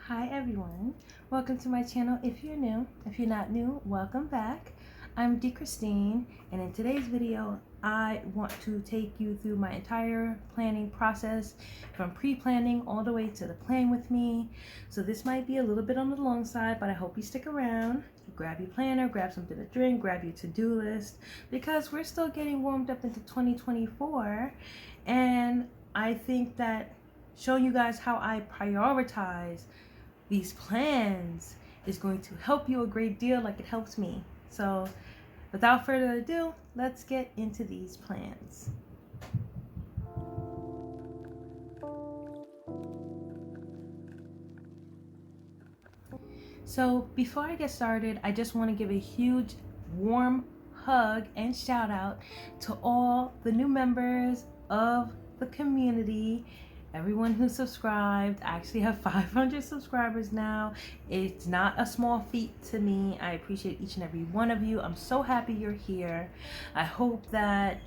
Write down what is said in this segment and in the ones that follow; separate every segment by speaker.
Speaker 1: Hi everyone, welcome to my channel. If you're new, if you're not new, welcome back. I'm D. Christine, and in today's video I want to take you through my entire planning process from pre-planning all the way to the plan with me. So this might be a little bit on the long side, but I hope you stick around. Grab your planner, grab something to drink, grab your to-do list, because we're still getting warmed up into 2024, and I think that showing you guys how I prioritize these plans is going to help you a great deal, like it helps me. So without further ado, let's get into these plans. So before I get started, I just want to give a huge warm hug and shout out to all the new members of the community, everyone who subscribed. I actually have 500 subscribers now. It's not a small feat to me. I appreciate each and every one of you. I'm so happy you're here. I hope that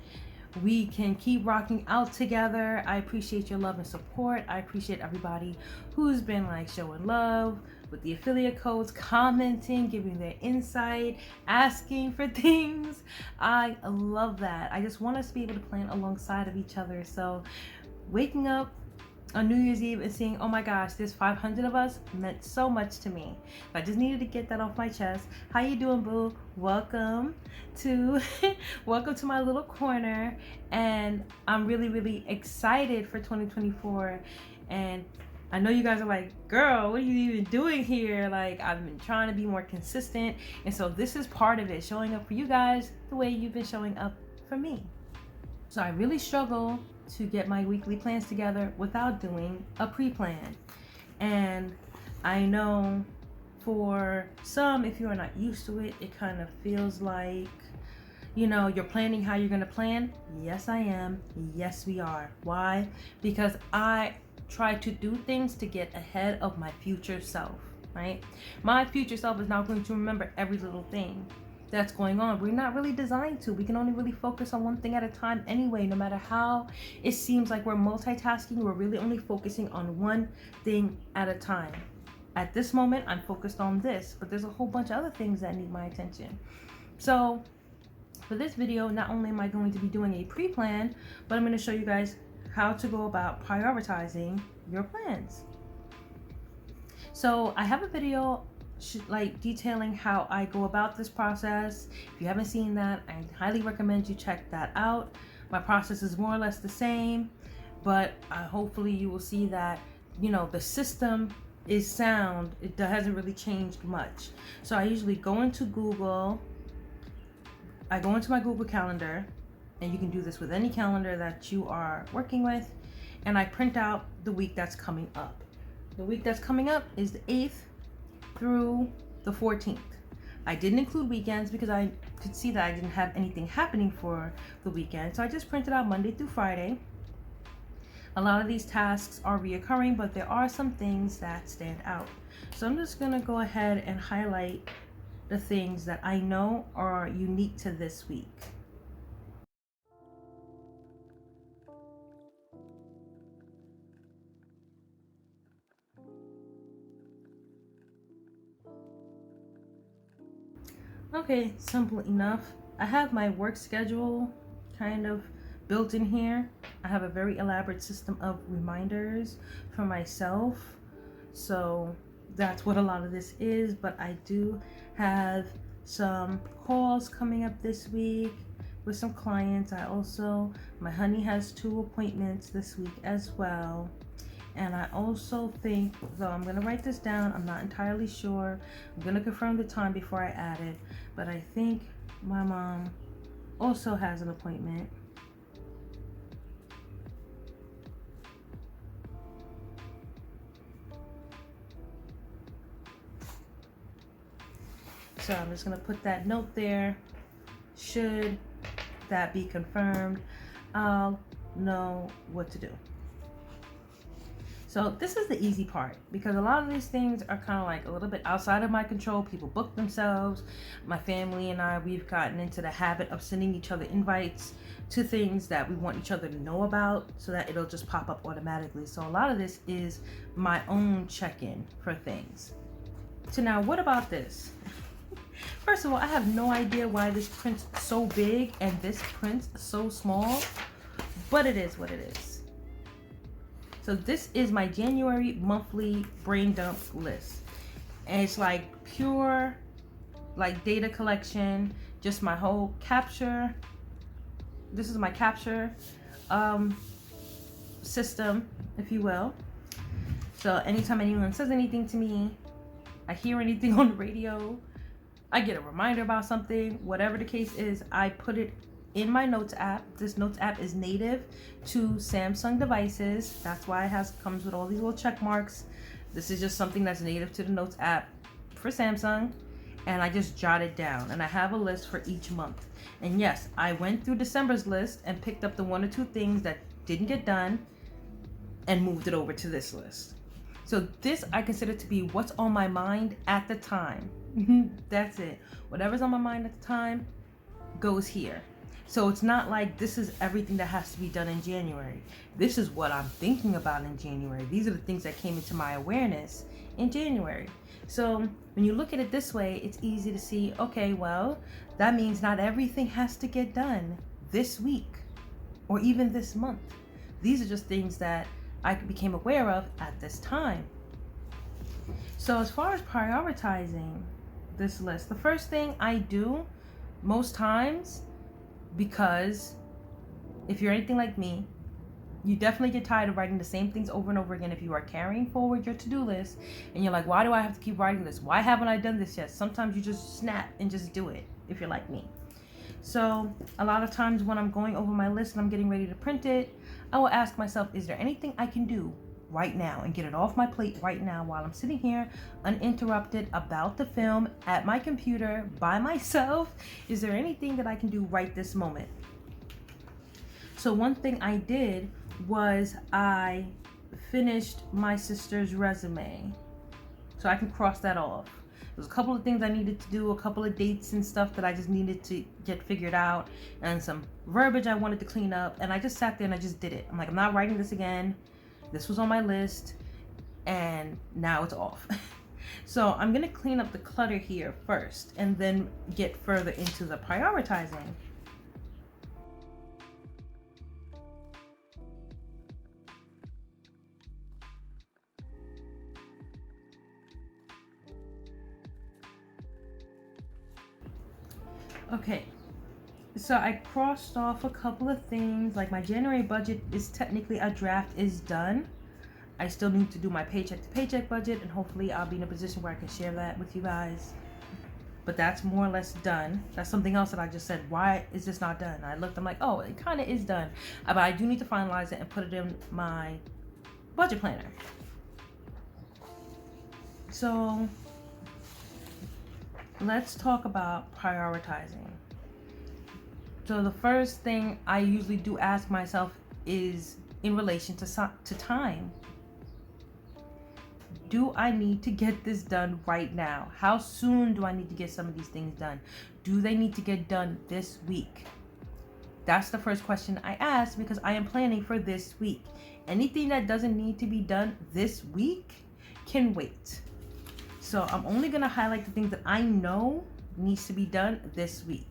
Speaker 1: we can keep rocking out together. I appreciate your love and support. I appreciate everybody who's been like showing love with the affiliate codes, commenting, giving their insight, asking for things. I love that. I just want us to be able to plan alongside of each other. So waking up on New Year's Eve and seeing, oh my gosh, there's 500 of us, meant so much to me. I just needed to get that off my chest. How you doing, boo? Welcome to welcome to my little corner, and I'm really excited for 2024. And I know you guys are like, girl, what are you even doing here? Like, I've been trying to be more consistent, and so this is part of it, showing up for you guys the way you've been showing up for me. So I really struggle to get my weekly plans together without doing a pre-plan. And I know for some, if you are not used to it, it kind of feels like, you know, you're planning how you're going to plan. Yes, I am. Yes, we are. Why? Because I try to do things to get ahead of my future self, right? My future self is not going to remember every little thing that's going on. We're not really designed to. We can only really focus on one thing at a time anyway. No matter how it seems like we're multitasking, we're really only focusing on one thing at a time. At this moment, I'm focused on this, but there's a whole bunch of other things that need my attention. So for this video, not only am I going to be doing a pre-plan, but I'm going to show you guys how to go about prioritizing your plans. So I have a video like detailing how I go about this process. If you haven't seen that, I highly recommend you check that out. My process is more or less the same, but hopefully you will see that, you know, the system is sound. It hasn't really changed much. So I usually go into Google. I go into my Google Calendar, and you can do this with any calendar that you are working with, and I print out the week that's coming up. The week that's coming up is the 8th through the 14th. I didn't include weekends because I could see that I didn't have anything happening for the weekend. So I just printed out Monday through Friday. A lot of these tasks are reoccurring, but there are some things that stand out. So I'm just gonna go ahead and highlight the things that I know are unique to this week. Okay, simple enough. I have my work schedule kind of built in here. I have a very elaborate system of reminders for myself. So that's what a lot of this is, but I do have some calls coming up this week with some clients. My honey has 2 appointments this week as well. And I also think, so I'm going to write this down, I'm not entirely sure. I'm going to confirm the time before I add it. But I think my mom also has an appointment. So I'm just going to put that note there. Should that be confirmed, I'll know what to do. So this is the easy part, because a lot of these things are kind of like a little bit outside of my control. People book themselves. My family and I, we've gotten into the habit of sending each other invites to things that we want each other to know about, so that it'll just pop up automatically. So a lot of this is my own check-in for things. So now, what about this? First of all, I have no idea why this print's so big and this print's so small, but it is what it is. So this is my January monthly brain dump list. And it's like pure like data collection, just my whole capture. This is my capture system, if you will. So anytime anyone says anything to me, I hear anything on the radio, I get a reminder about something, whatever the case is, I put it in my Notes app. This Notes app is native to Samsung devices. That's why it comes with all these little check marks. This is just something that's native to the Notes app for Samsung. And I just jot it down. And I have a list for each month. And yes, I went through December's list and picked up the 1 or 2 things that didn't get done and moved it over to this list. So this I consider to be what's on my mind at the time. That's it. Whatever's on my mind at the time goes here. So it's not like this is everything that has to be done in January. This is what I'm thinking about in January. These are the things that came into my awareness in January. So when you look at it this way, it's easy to see, okay, well, that means not everything has to get done this week or even this month. These are just things that I became aware of at this time. So as far as prioritizing this list, the first thing I do most times, because if you're anything like me, you definitely get tired of writing the same things over and over again. If you are carrying forward your to-do list and you're like, why do I have to keep writing this? Why haven't I done this yet? Sometimes you just snap and just do it, if you're like me. So a lot of times when I'm going over my list and I'm getting ready to print it, I will ask myself, is there anything I can do right now and get it off my plate right now while I'm sitting here uninterrupted about the film at my computer by myself? Is there anything that I can do right this moment? So one thing I did was I finished my sister's resume, so I can cross that off. There's a couple of things I needed to do, a couple of dates and stuff that I just needed to get figured out, and some verbiage I wanted to clean up, and I just sat there and I just did it. I'm like, I'm not writing this again. This was on my list and now it's off. So I'm gonna clean up the clutter here first and then get further into the prioritizing. Okay, so I crossed off a couple of things. Like my January budget is technically a draft is done. I still need to do my paycheck to paycheck budget, and hopefully I'll be in a position where I can share that with you guys. But that's more or less done. That's something else that I just said, why is this not done? I looked, I'm like, oh, it kind of is done. But I do need to finalize it and put it in my budget planner. So let's talk about prioritizing. So the first thing I usually do ask myself is in relation to time. Do I need to get this done right now? How soon do I need to get some of these things done? Do they need to get done this week? That's the first question I ask, because I am planning for this week. Anything that doesn't need to be done this week can wait. So I'm only gonna highlight the things that I know needs to be done this week.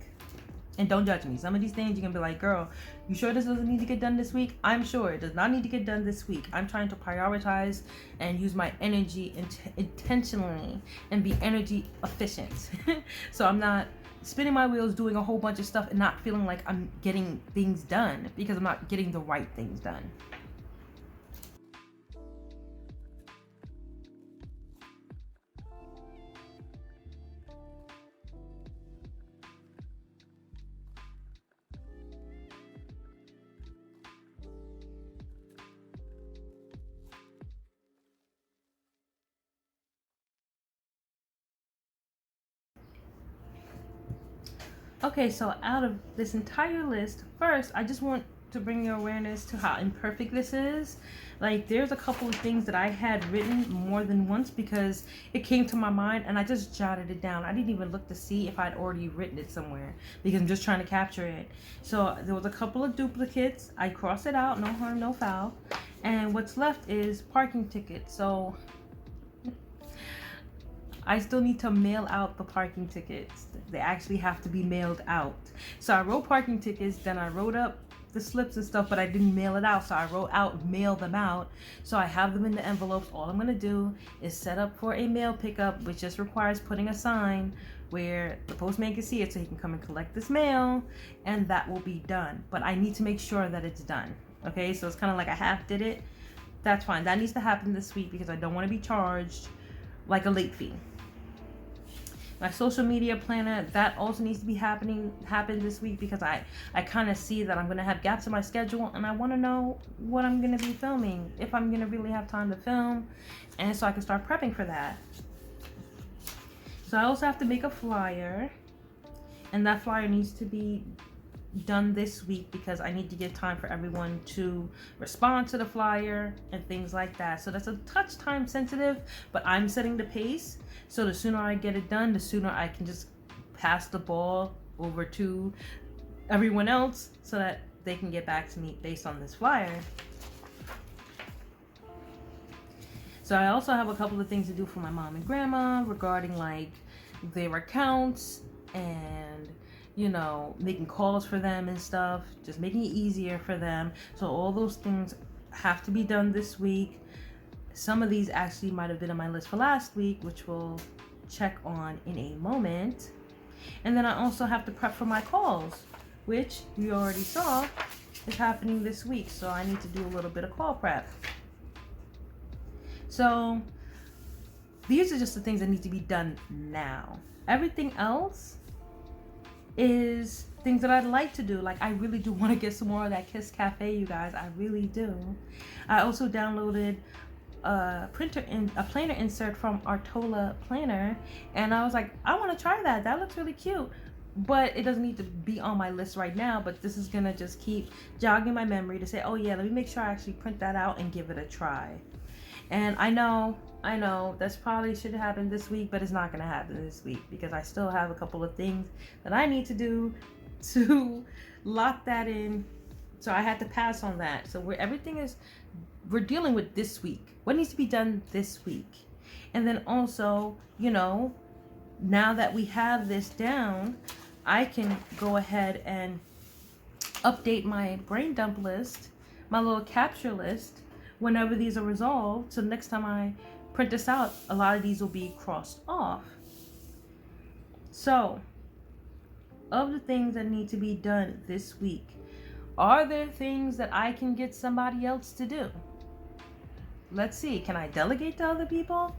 Speaker 1: And don't judge me. Some of these things you're gonna be like, girl, you sure this doesn't need to get done this week? I'm sure it does not need to get done this week. I'm trying to prioritize and use my energy intentionally and be energy efficient. So I'm not spinning my wheels doing a whole bunch of stuff and not feeling like I'm getting things done, because I'm not getting the right things done. Okay, so out of this entire list, first, I just want to bring your awareness to how imperfect this is. Like, there's a couple of things that I had written more than once because it came to my mind and I just jotted it down. I didn't even look to see if I'd already written it somewhere because I'm just trying to capture it. So there was a couple of duplicates. I crossed it out, no harm, no foul. And what's left is parking tickets. So I still need to mail out the parking tickets. They actually have to be mailed out. So I wrote parking tickets, then I wrote up the slips and stuff, but I didn't mail it out. So I wrote out, mail them out. So I have them in the envelopes. All I'm gonna do is set up for a mail pickup, which just requires putting a sign where the postman can see it so he can come and collect this mail, and that will be done. But I need to make sure that it's done. Okay, so it's kind of like I half did it. That's fine. That needs to happen this week because I don't want to be charged like a late fee. My social media planner, that also needs to be happen this week because I kind of see that I'm going to have gaps in my schedule and I want to know what I'm going to be filming, if I'm going to really have time to film, and so I can start prepping for that. So I also have to make a flyer, and that flyer needs to be done this week because I need to give time for everyone to respond to the flyer and things like that. So that's a touch time sensitive, but I'm setting the pace. So the sooner I get it done, the sooner I can just pass the ball over to everyone else so that they can get back to me based on this flyer. So I also have a couple of things to do for my mom and grandma regarding like their accounts and, you know, making calls for them and stuff, just making it easier for them. So all those things have to be done this week. Some of these actually might have been on my list for last week, which we'll check on in a moment. And then I also have to prep for my calls, which you already saw is happening this week. So I need to do a little bit of call prep. So these are just the things that need to be done now. Everything else is things that I'd like to do. Like, I really do want to get some more of that Kiss Cafe, you guys. I really do. I also downloaded a planner insert from Artola Planner, and I was like, I want to try that. That looks really cute. But it doesn't need to be on my list right now, but this is gonna just keep jogging my memory to say, oh yeah, let me make sure I actually print that out and give it a try. And I know that's probably should happen this week, but it's not gonna happen this week because I still have a couple of things that I need to do to lock that in. So I had to pass on that. So we're dealing with this week. What needs to be done this week? And then also, you know, now that we have this down, I can go ahead and update my brain dump list, my little capture list, whenever these are resolved. So next time I print this out, a lot of these will be crossed off. So, of the things that need to be done this week, are there things that I can get somebody else to do? Let's see. Can I delegate to other people?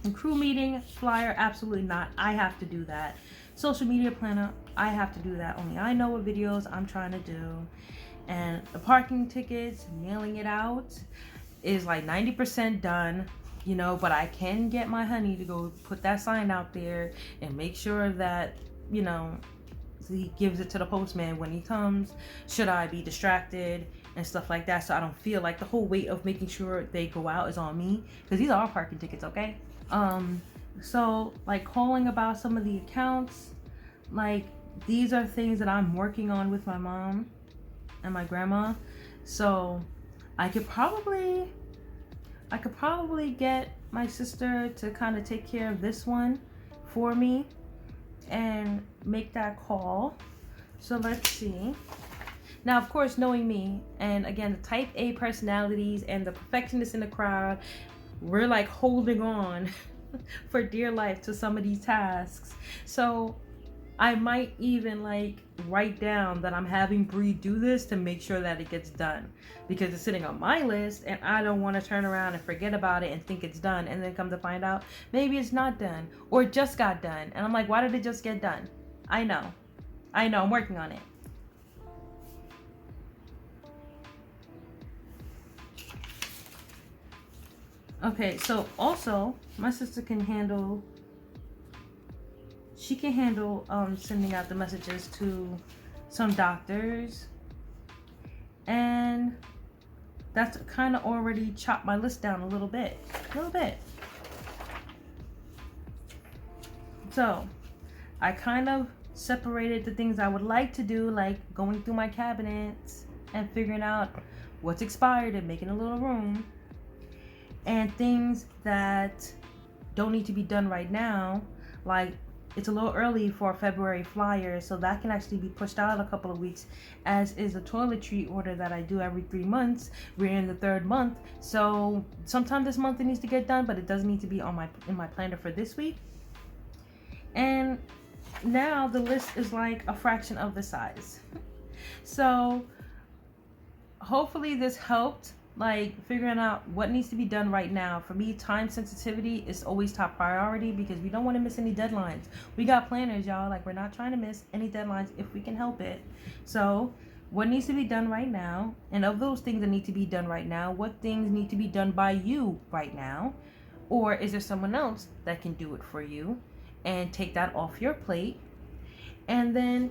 Speaker 1: And crew meeting, flyer, absolutely not. I have to do that. Social media planner, I have to do that. Only I know what videos I'm trying to do. And the parking tickets, mailing it out is like 90% done, you know, but I can get my honey to go put that sign out there and make sure that, you know, he gives it to the postman when he comes, should I be distracted and stuff like that, so I don't feel like the whole weight of making sure they go out is on me, because these are parking tickets, okay? So like calling about some of the accounts, like these are things that I'm working on with my mom and my grandma. So I could probably get my sister to kind of take care of this one for me and make that call. So let's see. Now, of course, knowing me, and again, the type A personalities and the perfectionists in the crowd, we're like holding on for dear life to some of these tasks. So I might even like write down that I'm having Bree do this to make sure that it gets done, because it's sitting on my list and I don't want to turn around and forget about it and think it's done and then come to find out maybe it's not done or it just got done. And I'm like, why did it just get done? I know, I'm working on it. Okay, so also my sister can handle sending out the messages to some doctors And that's kind of already chopped my list down a little bit. So I kind of separated the things I would like to do, like going through my cabinets and figuring out what's expired and making a little room, and things that don't need to be done right now, like it's a little early for February flyers, so that can actually be pushed out a couple of weeks, as is a toiletry order that I do every 3 months. We're in the 3rd month, so sometime this month it needs to get done, but it doesn't need to be in my planner for this week. And now the list is like a fraction of the size. So hopefully this helped, like figuring out what needs to be done right now. For me, time sensitivity is always top priority because we don't want to miss any deadlines. We got planners, y'all. Like, we're not trying to miss any deadlines if we can help it. So what needs to be done right now, and of those things that need to be done right now, what things need to be done by you right now, or is there someone else that can do it for you and take that off your plate? And then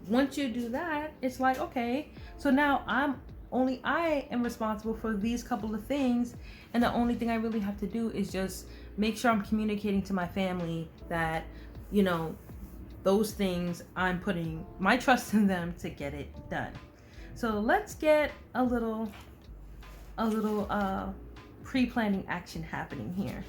Speaker 1: once you do that, it's like, okay, so now I am responsible for these couple of things, and the only thing I really have to do is just make sure I'm communicating to my family that, you know, those things, I'm putting my trust in them to get it done. So let's get a little pre-planning action happening here.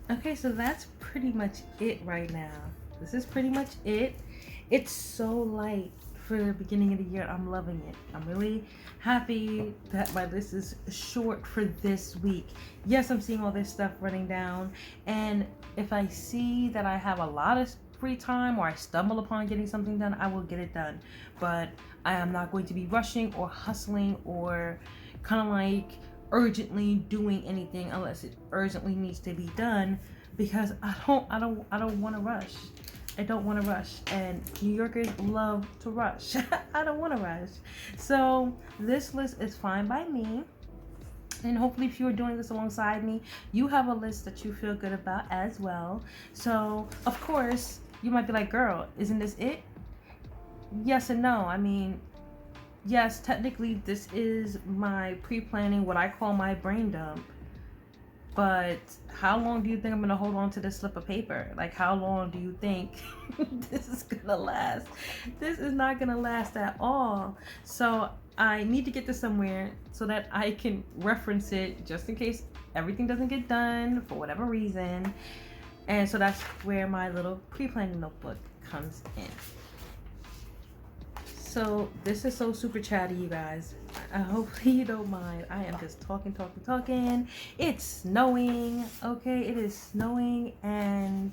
Speaker 1: Okay, so that's pretty much it right now. This is pretty much it. It's so light for the beginning of the year. I'm loving it. I'm really happy that my list is short for this week. Yes, I'm seeing all this stuff running down, and if I see that I have a lot of free time or I stumble upon getting something done, I will get it done. But I am not going to be rushing or hustling or kind of like urgently doing anything unless it urgently needs to be done, because I don't want to rush. I don't want to rush, and New Yorkers love to rush. I don't want to rush. So this list is fine by me, and hopefully if you're doing this alongside me, you have a list that you feel good about as well. So of course you might be like, girl, isn't this it? Yes and no. I mean, yes, technically this is my pre-planning, what I call my brain dump. But how long do you think I'm going to hold on to this slip of paper? Like, how long do you think this is going to last? This is not going to last at all. So I need to get this somewhere so that I can reference it just in case everything doesn't get done for whatever reason. And so that's where my little pre-planning notebook comes in. So this is so super chatty, you guys. Hopefully you don't mind. I am just talking. It's snowing, okay? It is snowing, and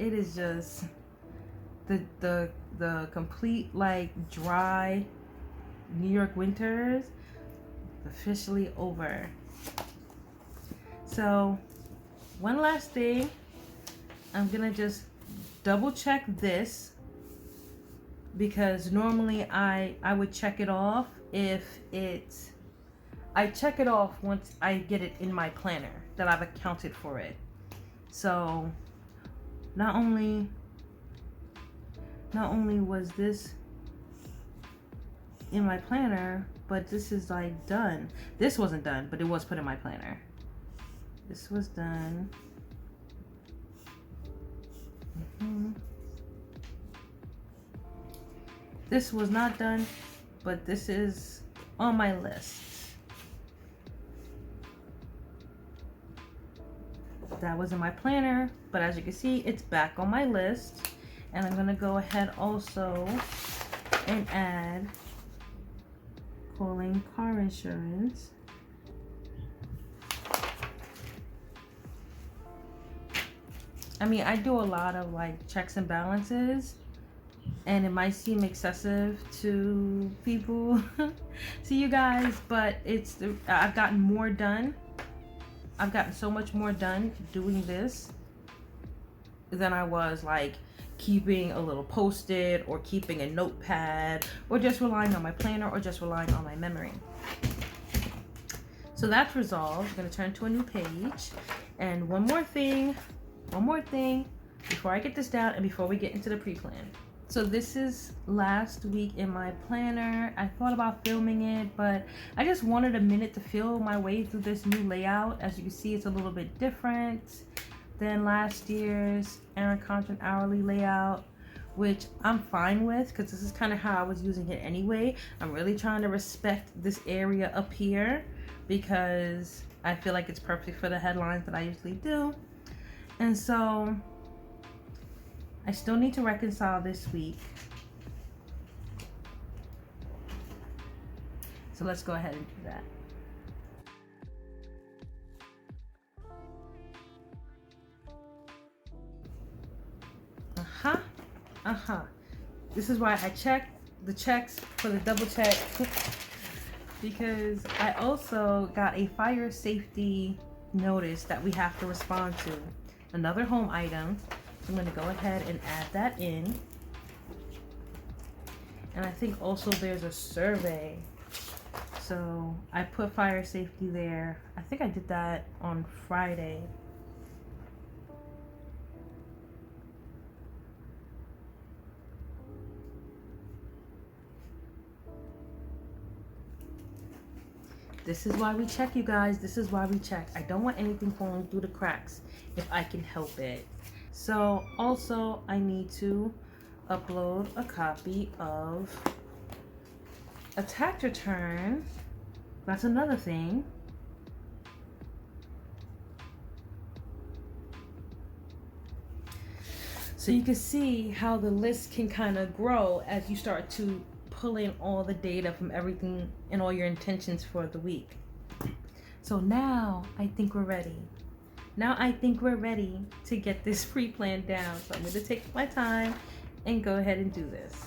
Speaker 1: it is just the complete like dry New York winters officially over. So one last thing, I'm gonna just double check this, because normally I would check it off I check it off once I get it in my planner that I've accounted for it. So not only was this in my planner, but this is like done. This wasn't done, but it was put in my planner. This was done. This was not done, but this is on my list. That was in my planner, but as you can see, it's back on my list. And I'm gonna go ahead also and add calling car insurance. I mean, I do a lot of like checks and balances, and it might seem excessive to people, to you guys, but I've gotten more done. I've gotten so much more done doing this than I was like keeping a little post-it or keeping a notepad or just relying on my planner or just relying on my memory. So that's resolved. I'm going to turn to a new page. And one more thing before I get this down and before we get into the pre-plan. So this is last week in my planner. I thought about filming it, but I just wanted a minute to feel my way through this new layout. As you can see, it's a little bit different than last year's Erin Content Hourly layout, which I'm fine with because this is kind of how I was using it anyway. I'm really trying to respect this area up here because I feel like it's perfect for the headlines that I usually do. And so I still need to reconcile this week. So let's go ahead and do that. This is why I check the checks for the double check because I also got a fire safety notice that we have to respond to. Another home item. So I'm going to go ahead and add that in. And I think also there's a survey. So I put fire safety there. I think I did that on Friday. This is why we check, you guys. This is why we check. I don't want anything falling through the cracks if I can help it. So also I need to upload a copy of a tax return. That's another thing. So you can see how the list can kind of grow as you start to pull in all the data from everything and all your intentions for the week. So now I think we're ready. Now I think we're ready to get this pre-plan down. So I'm going to take my time and go ahead and do this.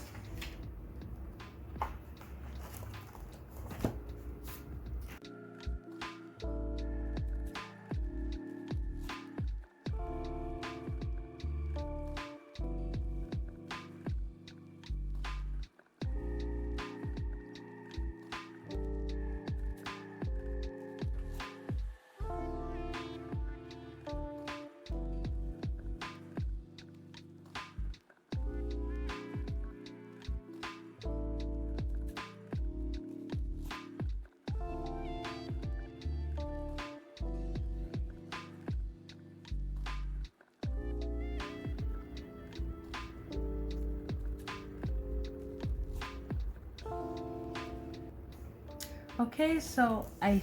Speaker 1: Okay, so I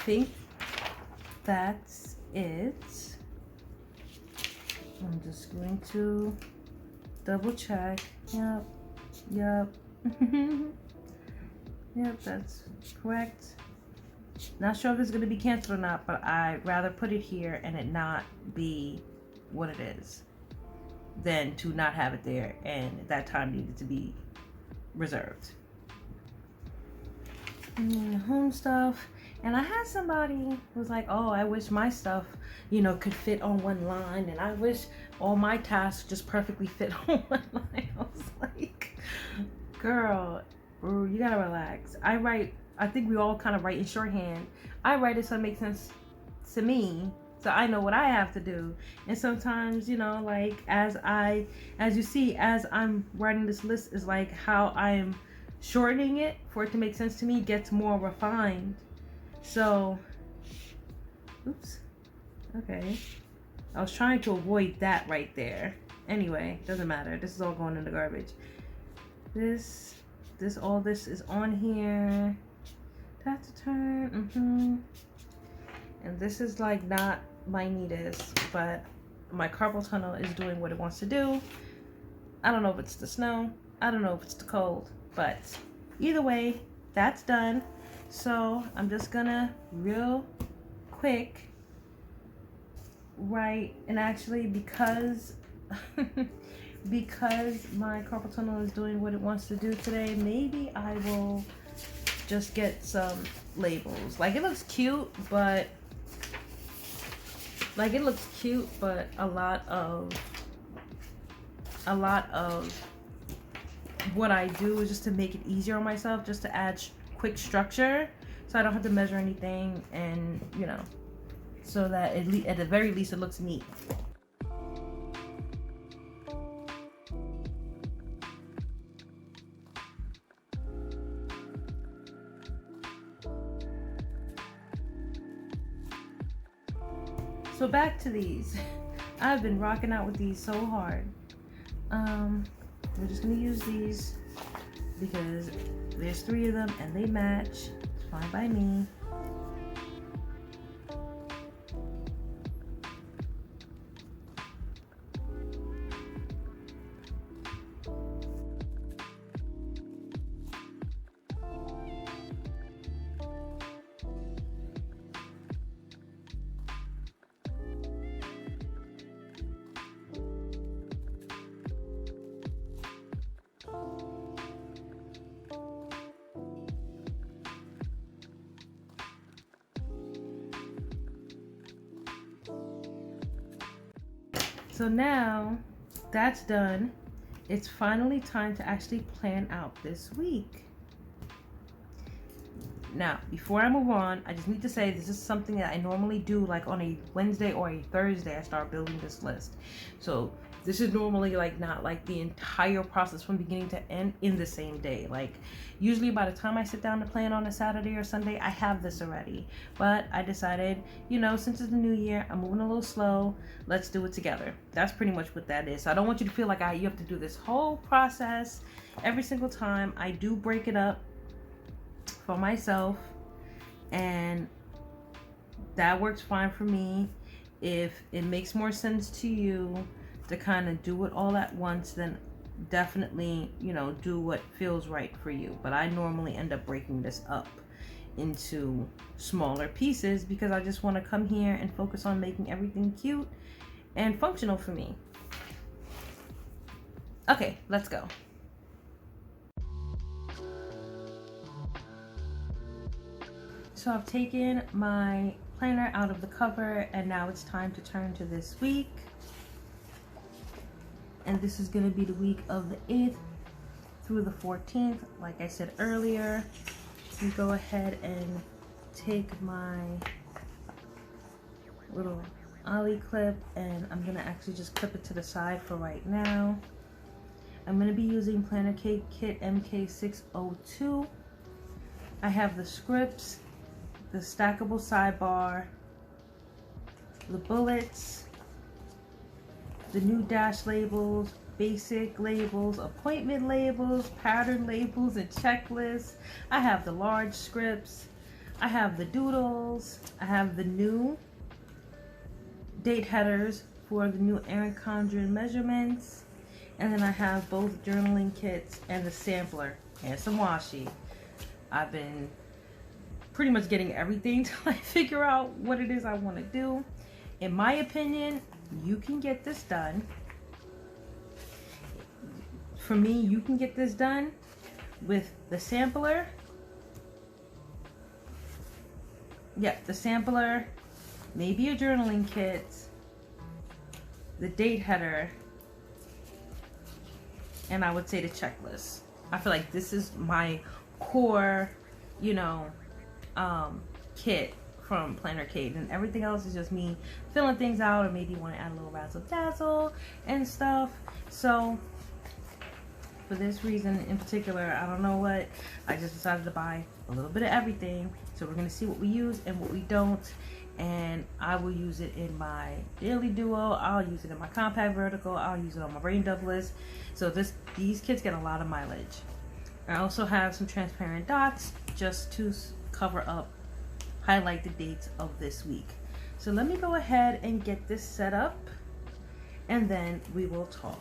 Speaker 1: think that's it. I'm just going to double check. Yep. Yep, that's correct. Not sure if it's going to be canceled or not, but I'd rather put it here and it not be what it is than to not have it there and that time needed to be reserved. And home stuff. And I had somebody who was like, oh, I wish my stuff, could fit on one line, and I wish all my tasks just perfectly fit on one line. I was like, girl, you gotta relax. I think we all kind of write in shorthand. I write it so it makes sense to me, so I know what I have to do. And sometimes, as you see, as I'm writing this list, is like how I'm shortening it for it to make sense to me gets more refined. So, oops. Okay. I was trying to avoid that right there. Anyway, doesn't matter. This is all going in the garbage. All this is on here. Tax return. And this is like not my neatest, but my carpal tunnel is doing what it wants to do. I don't know if it's the snow. I don't know if it's the cold. But either way, that's done. So I'm just gonna real quick right. And actually, because because my carpal tunnel is doing what it wants to do today, maybe I will just get some labels. Like, it looks cute, but a lot of what I do is just to make it easier on myself, just to add quick structure, so I don't have to measure anything, and you know, so that at the very least it looks neat. So back to these. I've been rocking out with these so hard. We're just gonna use these because there's 3 of them and they match. It's fine by me. So now that's done. It's finally time to actually plan out this week. Now, before I move on, I just need to say this is something that I normally do like on a Wednesday or a Thursday. I start building this list. So this is normally like not like the entire process from beginning to end in the same day. Like usually by the time I sit down to plan on a Saturday or Sunday, I have this already. But I decided, you know, since it's the new year, I'm moving a little slow. Let's do it together. That's pretty much what that is. So I don't want you to feel like you have to do this whole process every single time. I do break it up for myself, and that works fine for me. If it makes more sense to you to kind of do it all at once, then definitely, you know, do what feels right for you. But I normally end up breaking this up into smaller pieces because I just want to come here and focus on making everything cute and functional for me. Okay, let's go. So I've taken my planner out of the cover, and now it's time to turn to this week. And this is going to be the week of the 8th through the 14th. Like I said earlier, we go ahead and take my little ollie clip, and I'm going to actually just clip it to the side for right now. I'm going to be using Planner Cake Kit MK602. I have the scripts, the stackable sidebar, the bullets, the new dash labels, basic labels, appointment labels, pattern labels, and checklists. I have the large scripts. I have the doodles. I have the new date headers for the new Erin Condren measurements. And then I have both journaling kits and the sampler and some washi. I've been pretty much getting everything to like figure out what it is I want to do. In my opinion, you can get this done. For me, you can get this done with the sampler. Yep, the sampler, maybe a journaling kit, the date header, and I would say the checklist. I feel like this is my core, you know, kit from Planner Cake, and everything else is just me filling things out, or maybe want to add a little razzle dazzle and stuff. So for this reason in particular, I don't know what, I just decided to buy a little bit of everything. So we're going to see what we use and what we don't, and I will use it in my daily duo, I'll use it in my compact vertical, I'll use it on my brain doublets. So these kits get a lot of mileage. I also have some transparent dots just to cover up, highlight the dates of this week. So let me go ahead and get this set up, and then we will talk.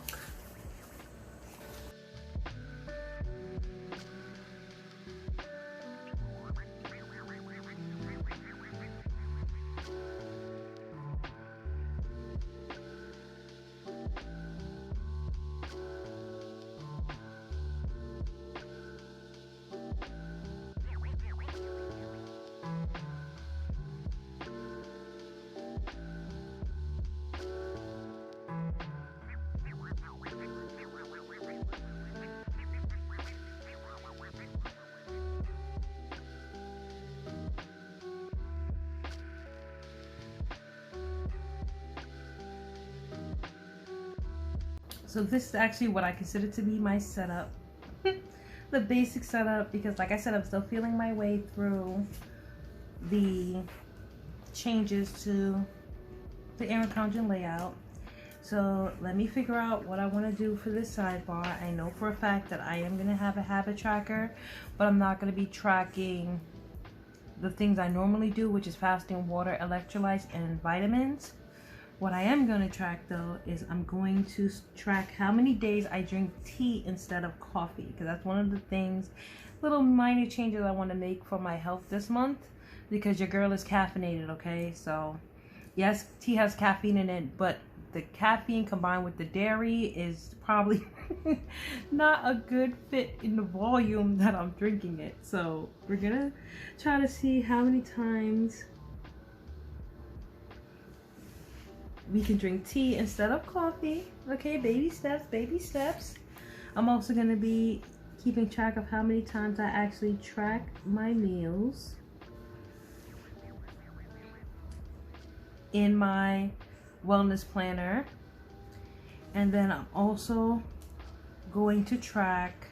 Speaker 1: So this is actually what I consider to be my setup. The basic setup, because like I said, I'm still feeling my way through the changes to the Erin Condren layout. So let me figure out what I want to do for this sidebar. I know for a fact that I am going to have a habit tracker, but I'm not going to be tracking the things I normally do, which is fasting, water, electrolytes, and vitamins. What I am going to track though is I'm going to track how many days I drink tea instead of coffee, because that's one of the things, little minor changes I want to make for my health this month, because your girl is caffeinated, okay? So yes, tea has caffeine in it, but the caffeine combined with the dairy is probably not a good fit in the volume that I'm drinking it. So we're gonna try to see how many times we can drink tea instead of coffee. Okay, baby steps, baby steps. I'm also gonna be keeping track of how many times I actually track my meals in my wellness planner. And then I'm also going to track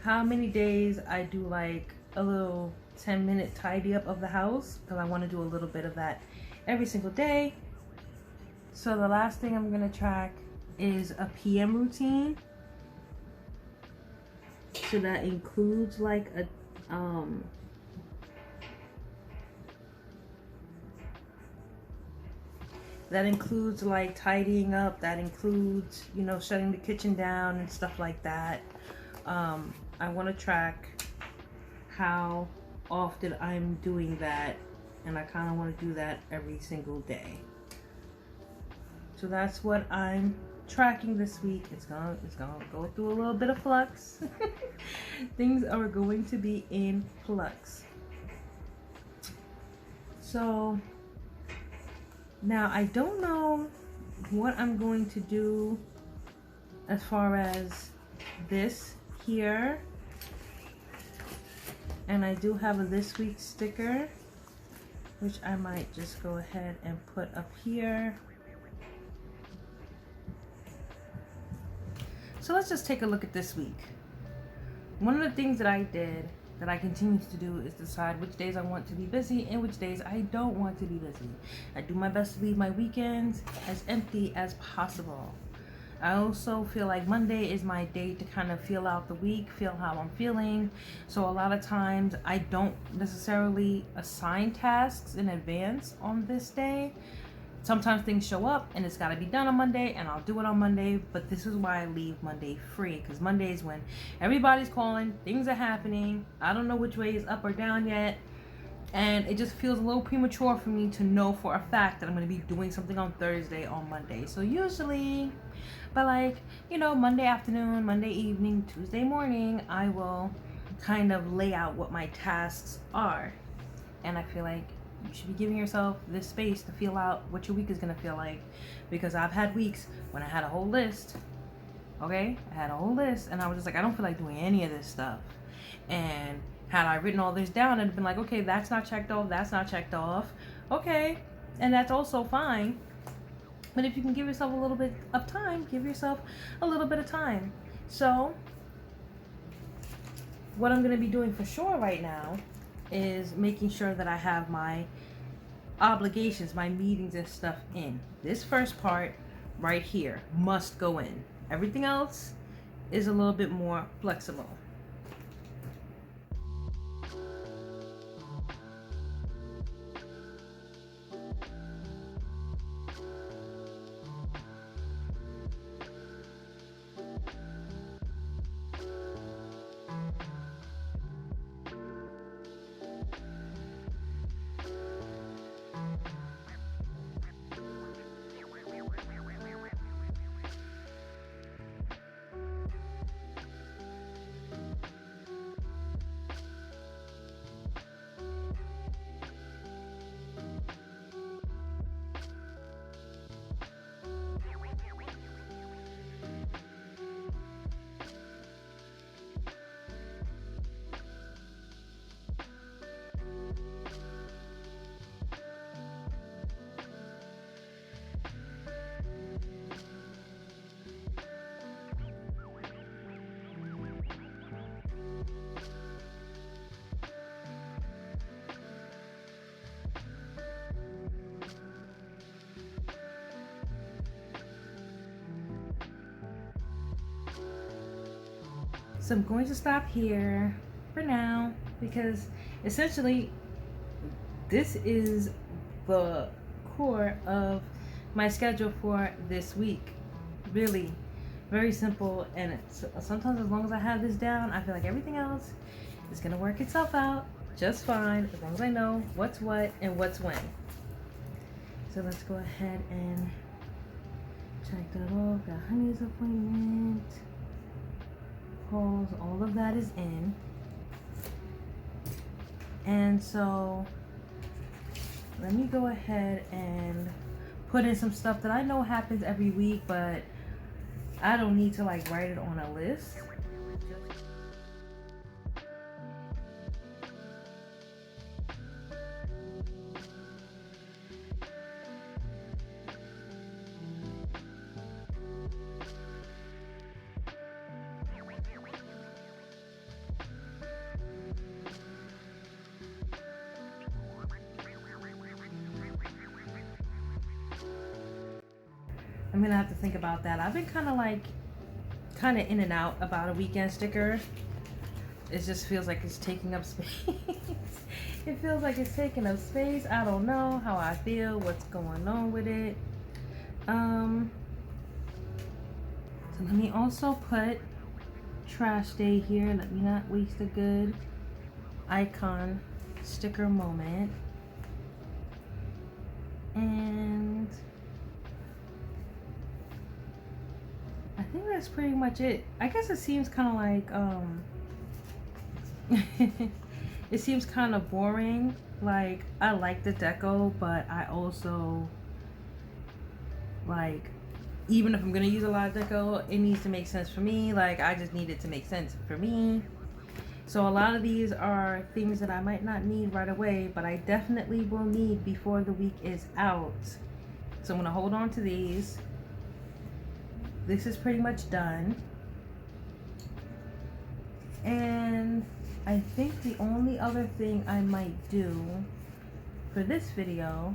Speaker 1: how many days I do like a little 10-minute tidy up of the house, because I want to do a little bit of that every single day. So the last thing I'm going to track is a PM routine. So that includes like a that includes like tidying up, that includes, you know, shutting the kitchen down and stuff like that. I want to track how often I'm doing that, and I kind of want to do that every single day. So that's what I'm tracking this week. It's gonna go through a little bit of flux. Things are going to be in flux. So now I don't know what I'm going to do as far as this here, and I do have a this week sticker, which I might just go ahead and put up here. So let's just take a look at this week. One of the things that I did, that I continue to do, is decide which days I want to be busy and which days I don't want to be busy. I do my best to leave my weekends as empty as possible. I also feel like Monday is my day to kind of feel out the week, feel how I'm feeling. So a lot of times I don't necessarily assign tasks in advance on this day. Sometimes things show up and it's got to be done on Monday, and I'll do it on Monday, but this is why I leave Monday free, because Monday is when everybody's calling, things are happening, I don't know which way is up or down yet, and it just feels a little premature for me to know for a fact that I'm going to be doing something on Thursday on Monday. So usually, but like, you know, Monday afternoon, Monday evening, Tuesday morning, I will kind of lay out what my tasks are, and I feel like you should be giving yourself this space to feel out what your week is going to feel like, because I've had weeks when I had a whole list, okay? I had a whole list, and I was just like, I don't feel like doing any of this stuff. And had I written all this down, and been like, okay, that's not checked off, that's not checked off, okay, and that's also fine. But if you can give yourself a little bit of time, give yourself a little bit of time. So what I'm going to be doing for sure right now is making sure that I have my obligations, my meetings and stuff in. This first part right here must go in. Everything else is a little bit more flexible. So I'm going to stop here for now because essentially this is the core of my schedule for this week. Really very simple, and it's, sometimes as long as I have this down, I feel like everything else is gonna work itself out just fine as long as I know what's what and what's when. So let's go ahead and check that off. Got Honey's appointment, calls, all of that is in. And so let me go ahead and put in some stuff that I know happens every week, but I don't need to like write it on a list. I'm gonna have to think about that. I've been kind of in and out about a weekend sticker. It just feels like it's taking up space. It feels like it's taking up space. I don't know how I feel, what's going on with it. So let me also put trash day here. Let me not waste a good icon sticker moment. And I think that's pretty much it. I guess it seems kind of like it seems kind of boring. Like, I like the deco, but I also like, even if I'm gonna use a lot of deco, it needs to make sense for me. Like, I just need it to make sense for me. So a lot of these are things that I might not need right away, but I definitely will need before the week is out. So I'm gonna hold on to these. This is pretty much done. And I think the only other thing I might do for this video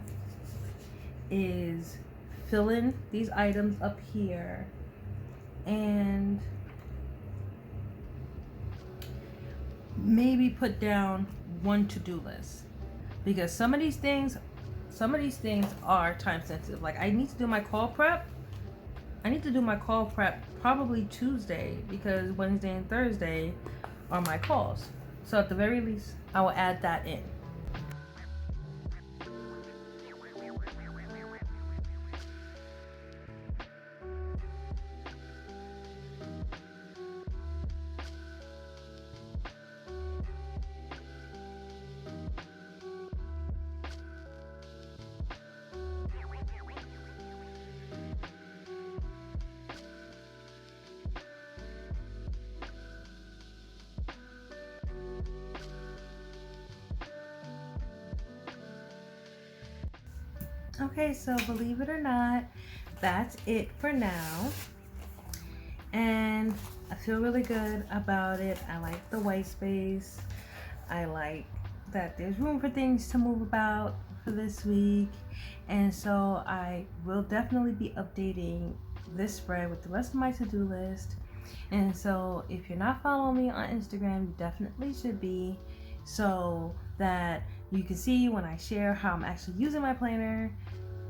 Speaker 1: is fill in these items up here and maybe put down one to-do list, because some of these things are time sensitive. Like, I need to do my call prep. I need to do my call prep probably Tuesday, because Wednesday and Thursday are my calls. So at the very least, I will add that in. Okay, so believe it or not, that's it for now. And I feel really good about it. I like the white space. I like that there's room for things to move about for this week. And so I will definitely be updating this spread with the rest of my to-do list. And so if you're not following me on Instagram, you definitely should be, so that you can see when I share how I'm actually using my planner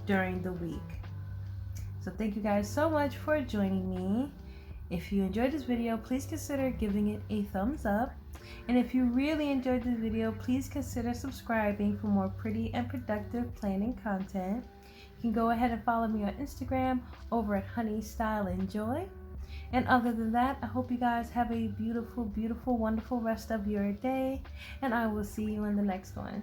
Speaker 1: during the week. So thank you guys so much for joining me. If you enjoyed this video, please consider giving it a thumbs up. And if you really enjoyed this video, please consider subscribing for more pretty and productive planning content. You can go ahead and follow me on Instagram over at Honey Style and Joy. And other than that, I hope you guys have a beautiful, beautiful, wonderful rest of your day. And I will see you in the next one.